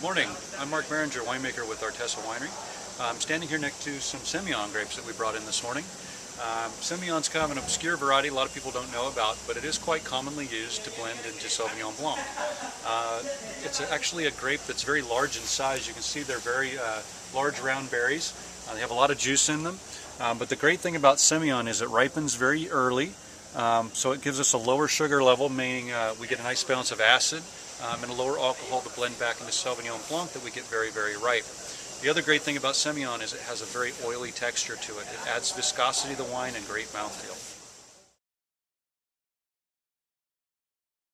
Morning, I'm Mark Beringer, winemaker with Artesa Winery. I'm standing here next to some Semillon grapes that we brought in this morning. Semillon's kind of an obscure variety a lot of people don't know about, but it is quite commonly used to blend into Sauvignon Blanc. It's actually a grape that's very large in size. You can see they're very large round berries. They have a lot of juice in them, but the great thing about Semillon is it ripens very early, so it gives us a lower sugar level, meaning we get a nice balance of acid and a lower alcohol to blend back into Sauvignon Blanc that we get very, very ripe. The other great thing about Semillon is it has a very oily texture to it. It adds viscosity to the wine and great mouthfeel.